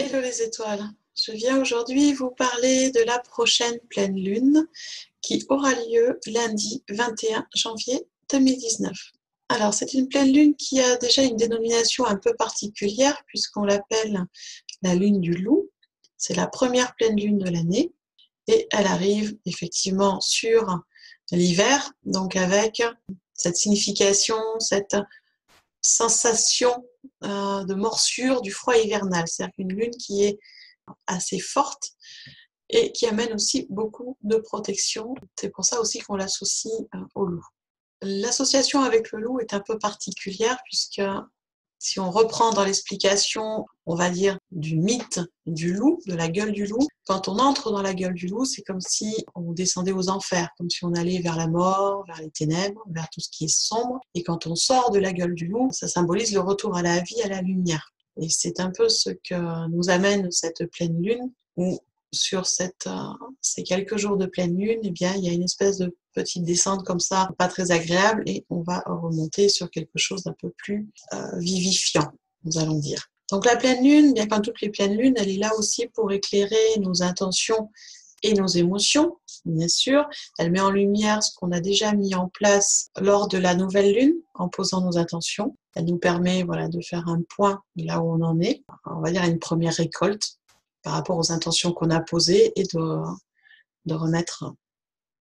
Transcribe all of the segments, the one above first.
Hello les étoiles, je viens aujourd'hui vous parler de la prochaine pleine lune qui aura lieu lundi 21 janvier 2019. Alors c'est une pleine lune qui a déjà une dénomination un peu particulière puisqu'on l'appelle la lune du loup. C'est la première pleine lune de l'année et elle arrive effectivement sur l'hiver, donc avec cette signification, cette sensation de morsure du froid hivernal. C'est-à-dire qu'une lune qui est assez forte et qui amène aussi beaucoup de protection. C'est pour ça aussi qu'on l'associe au loup. L'association avec le loup est un peu particulière puisque si on reprend dans l'explication, on va dire, du mythe du loup, de la gueule du loup, quand on entre dans la gueule du loup, c'est comme si on descendait aux enfers, comme si on allait vers la mort, vers les ténèbres, vers tout ce qui est sombre. Et quand on sort de la gueule du loup, ça symbolise le retour à la vie, à la lumière. Et c'est un peu ce que nous amène cette pleine lune, où sur ces quelques jours de pleine lune, eh bien, il y a une espèce de petite descente comme ça, pas très agréable, et on va remonter sur quelque chose d'un peu plus vivifiant, nous allons dire. Donc la pleine lune, bien comme toutes les pleines lunes, elle est là aussi pour éclairer nos intentions et nos émotions, bien sûr. Elle met en lumière ce qu'on a déjà mis en place lors de la nouvelle lune, en posant nos intentions. Elle nous permet de faire un point de là où on en est, on va dire une première récolte par rapport aux intentions qu'on a posées et de remettre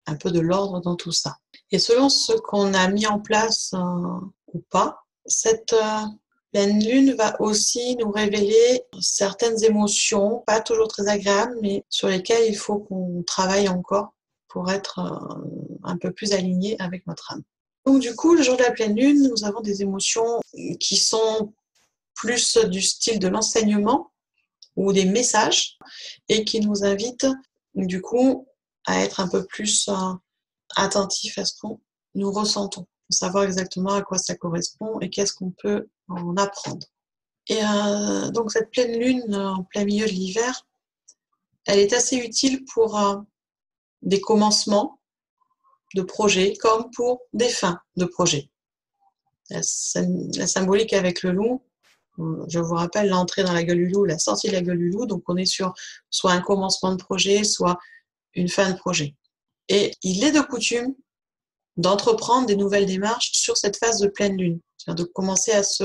un peu de l'ordre dans tout ça. Et selon ce qu'on a mis en place ou pas, cette pleine lune va aussi nous révéler certaines émotions, pas toujours très agréables, mais sur lesquelles il faut qu'on travaille encore pour être un peu plus aligné avec notre âme. Donc du coup, le jour de la pleine lune, nous avons des émotions qui sont plus du style de l'enseignement ou des messages et qui nous invitent du coup à être un peu plus attentifs à ce que nous ressentons, pour savoir exactement à quoi ça correspond et qu'est-ce qu'on peut en apprendre. Et donc cette pleine lune en plein milieu de l'hiver, elle est assez utile pour des commencements de projets comme pour des fins de projets. La symbolique avec le loup, je vous rappelle l'entrée dans la gueule du loup, la sortie de la gueule du loup, donc on est sur soit un commencement de projet, soit une fin de projet. Et il est de coutume d'entreprendre des nouvelles démarches sur cette phase de pleine lune, c'est-à-dire de commencer à se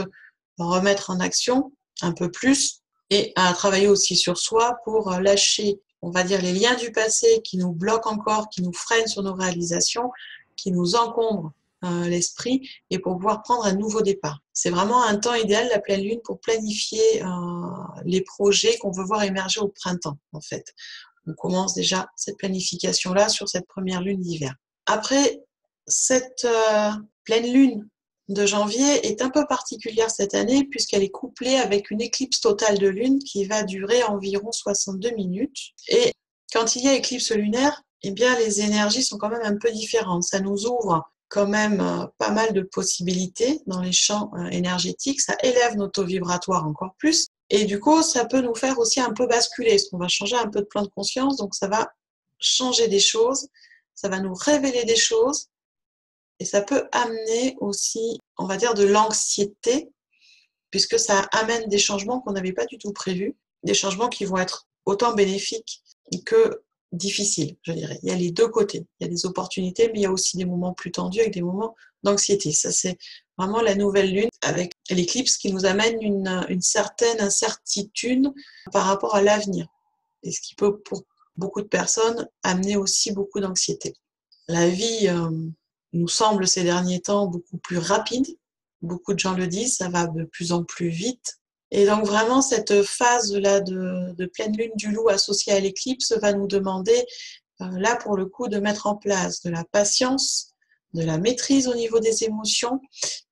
remettre en action un peu plus et à travailler aussi sur soi pour lâcher, on va dire, les liens du passé qui nous bloquent encore, qui nous freinent sur nos réalisations, qui nous encombrent l'esprit et pour pouvoir prendre un nouveau départ. C'est vraiment un temps idéal, la pleine lune, pour planifier les projets qu'on veut voir émerger au printemps, en fait. On commence déjà cette planification-là sur cette première lune d'hiver. Après, cette pleine lune de janvier est un peu particulière cette année puisqu'elle est couplée avec une éclipse totale de lune qui va durer environ 62 minutes. Et quand il y a éclipse lunaire, eh bien, les énergies sont quand même un peu différentes. Ça nous ouvre quand même pas mal de possibilités dans les champs énergétiques. Ça élève notre taux vibratoire encore plus. Et du coup, ça peut nous faire aussi un peu basculer, parce qu'on va changer un peu de plan de conscience. Donc, ça va changer des choses, ça va nous révéler des choses. Et ça peut amener aussi, on va dire, de l'anxiété, puisque ça amène des changements qu'on n'avait pas du tout prévus, des changements qui vont être autant bénéfiques que difficiles, je dirais. Il y a les deux côtés. Il y a des opportunités, mais il y a aussi des moments plus tendus avec des moments d'anxiété. Ça, c'est vraiment la nouvelle lune avec l'éclipse qui nous amène une certaine incertitude par rapport à l'avenir. Et ce qui peut, pour beaucoup de personnes, amener aussi beaucoup d'anxiété. La vie nous semble ces derniers temps beaucoup plus rapide. Beaucoup de gens le disent, ça va de plus en plus vite. Et donc vraiment, cette phase-là de pleine lune du loup associée à l'éclipse va nous demander, là pour le coup, de mettre en place de la patience, de la maîtrise au niveau des émotions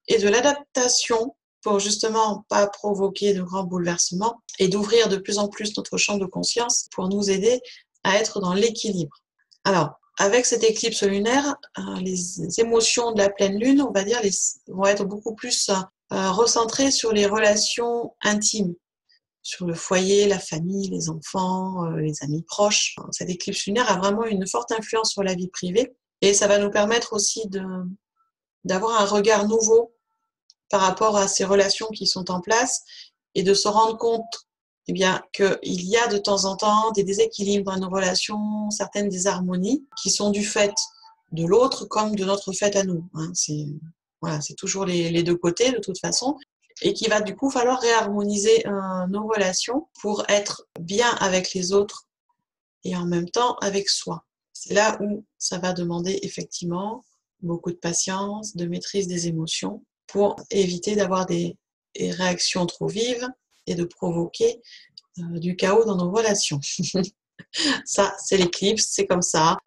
et de l'adaptation pour justement pas provoquer de grands bouleversements et d'ouvrir de plus en plus notre champ de conscience pour nous aider à être dans l'équilibre. Alors, avec cette éclipse lunaire, les émotions de la pleine lune, on va dire, vont être beaucoup plus recentrées sur les relations intimes, sur le foyer, la famille, les enfants, les amis proches. Cette éclipse lunaire a vraiment une forte influence sur la vie privée et ça va nous permettre aussi d'avoir un regard nouveau par rapport à ces relations qui sont en place et de se rendre compte eh bien, qu'il y a de temps en temps des déséquilibres dans nos relations, certaines désharmonies qui sont du fait de l'autre comme de notre fait à nous. Hein. Voilà, c'est toujours les deux côtés de toute façon. Et qu'il va du coup falloir réharmoniser nos relations pour être bien avec les autres et en même temps avec soi. C'est là où ça va demander effectivement beaucoup de patience, de maîtrise des émotions pour éviter d'avoir des réactions trop vives et de provoquer du chaos dans nos relations. Ça, c'est l'éclipse, c'est comme ça.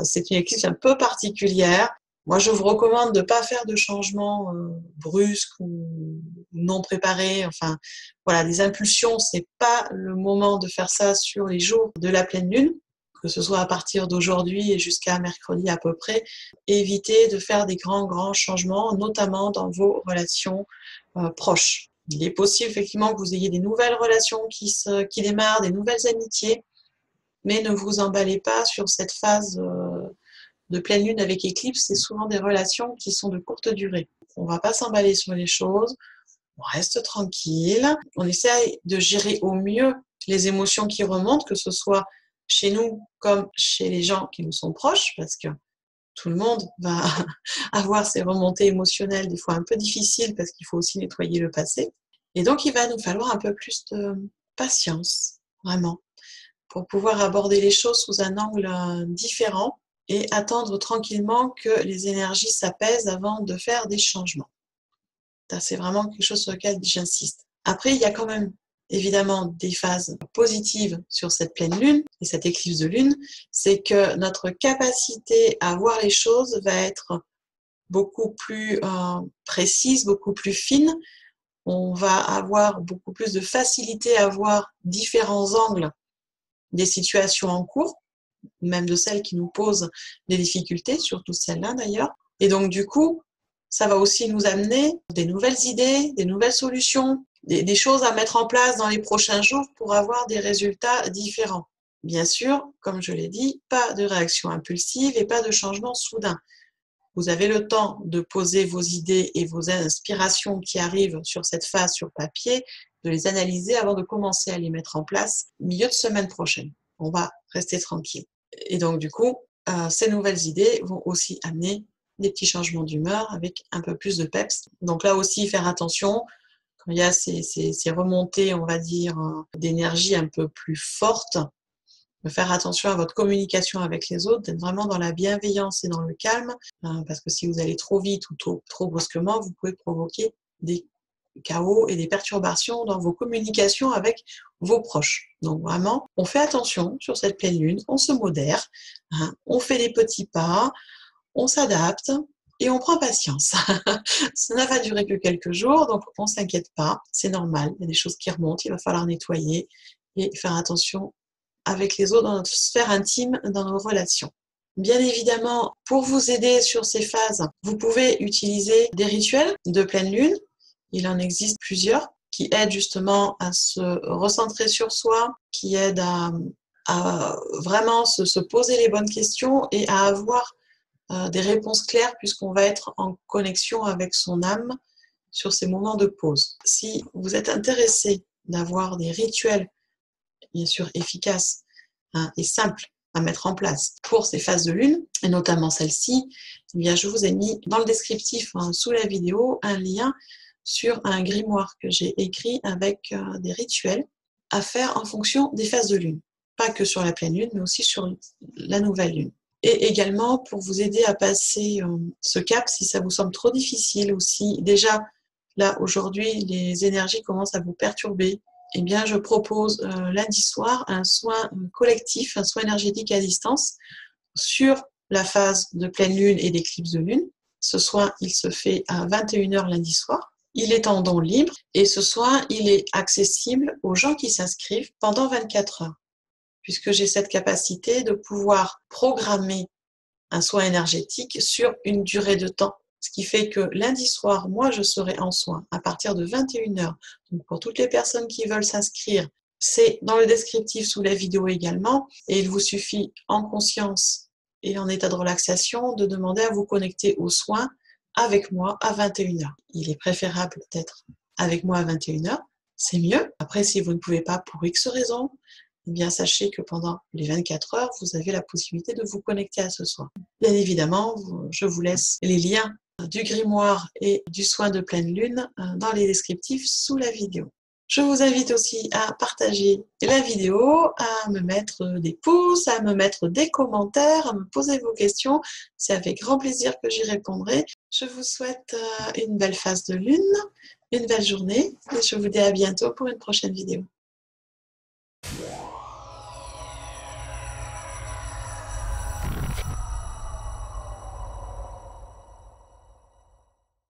C'est une éclipse un peu particulière. Moi, je vous recommande de ne pas faire de changements brusques ou non préparés. Enfin, voilà, des impulsions, c'est pas le moment de faire ça sur les jours de la pleine lune, que ce soit à partir d'aujourd'hui et jusqu'à mercredi à peu près. Évitez de faire des grands changements, notamment dans vos relations proches. Il est possible effectivement que vous ayez des nouvelles relations qui démarrent, des nouvelles amitiés, mais ne vous emballez pas sur cette phase de pleine lune avec éclipse. C'est souvent des relations qui sont de courte durée. On ne va pas s'emballer sur les choses, on reste tranquille, on essaie de gérer au mieux les émotions qui remontent, que ce soit chez nous comme chez les gens qui nous sont proches, parce que tout le monde va avoir ces remontées émotionnelles des fois un peu difficiles parce qu'il faut aussi nettoyer le passé. Et donc, il va nous falloir un peu plus de patience, vraiment, pour pouvoir aborder les choses sous un angle différent et attendre tranquillement que les énergies s'apaisent avant de faire des changements. Ça, c'est vraiment quelque chose sur lequel j'insiste. Après, il y a quand même évidemment des phases positives sur cette pleine lune et cette éclipse de lune, c'est que notre capacité à voir les choses va être beaucoup plus précise, beaucoup plus fine. On va avoir beaucoup plus de facilité à voir différents angles des situations en cours, même de celles qui nous posent des difficultés, surtout celles-là d'ailleurs. Et donc du coup, ça va aussi nous amener des nouvelles idées, des nouvelles solutions, des choses à mettre en place dans les prochains jours pour avoir des résultats différents. Bien sûr, comme je l'ai dit, pas de réaction impulsive et pas de changement soudain. Vous avez le temps de poser vos idées et vos inspirations qui arrivent sur cette phase sur papier, de les analyser avant de commencer à les mettre en place milieu de semaine prochaine. On va rester tranquille. Et donc, du coup, ces nouvelles idées vont aussi amener des petits changements d'humeur avec un peu plus de peps. Donc là aussi, faire attention quand il y a ces remontées, on va dire, d'énergie un peu plus fortes, de faire attention à votre communication avec les autres, d'être vraiment dans la bienveillance et dans le calme, parce que si vous allez trop vite ou trop brusquement, vous pouvez provoquer des chaos et des perturbations dans vos communications avec vos proches. Donc vraiment, on fait attention sur cette pleine lune, on se modère, on fait des petits pas, on s'adapte et on prend patience. Ça ne va durer que quelques jours, donc on ne s'inquiète pas, c'est normal, il y a des choses qui remontent, il va falloir nettoyer et faire attention avec les autres dans notre sphère intime, dans nos relations. Bien évidemment, pour vous aider sur ces phases, vous pouvez utiliser des rituels de pleine lune. Il en existe plusieurs qui aident justement à se recentrer sur soi, qui aident à vraiment se poser les bonnes questions et à avoir des réponses claires puisqu'on va être en connexion avec son âme sur ces moments de pause. Si vous êtes intéressé d'avoir des rituels bien sûr efficace et simple à mettre en place pour ces phases de lune, et notamment celle-ci, eh bien, je vous ai mis dans le descriptif sous la vidéo un lien sur un grimoire que j'ai écrit avec des rituels à faire en fonction des phases de lune. Pas que sur la pleine lune, mais aussi sur la nouvelle lune. Et également pour vous aider à passer ce cap si ça vous semble trop difficile ou si déjà, là, aujourd'hui, les énergies commencent à vous perturber, eh bien, je propose lundi soir un soin collectif, un soin énergétique à distance sur la phase de pleine lune et d'éclipse de lune. Ce soin, il se fait à 21h lundi soir. Il est en don libre et ce soin, il est accessible aux gens qui s'inscrivent pendant 24 heures, puisque j'ai cette capacité de pouvoir programmer un soin énergétique sur une durée de temps. Ce qui fait que lundi soir, moi, je serai en soin à partir de 21h. Donc, pour toutes les personnes qui veulent s'inscrire, c'est dans le descriptif sous la vidéo également. Et il vous suffit, en conscience et en état de relaxation, de demander à vous connecter aux soins avec moi à 21h. Il est préférable d'être avec moi à 21h. c'est mieux. Après, si vous ne pouvez pas pour X raison, eh bien sachez que pendant les 24 heures, vous avez la possibilité de vous connecter à ce soin. Bien évidemment, je vous laisse les liens du grimoire et du soin de pleine lune dans les descriptifs sous la vidéo. Je vous invite aussi à partager la vidéo, à me mettre des pouces, à me mettre des commentaires, à me poser vos questions. C'est avec grand plaisir que j'y répondrai. Je vous souhaite une belle phase de lune, une belle journée et je vous dis à bientôt pour une prochaine vidéo.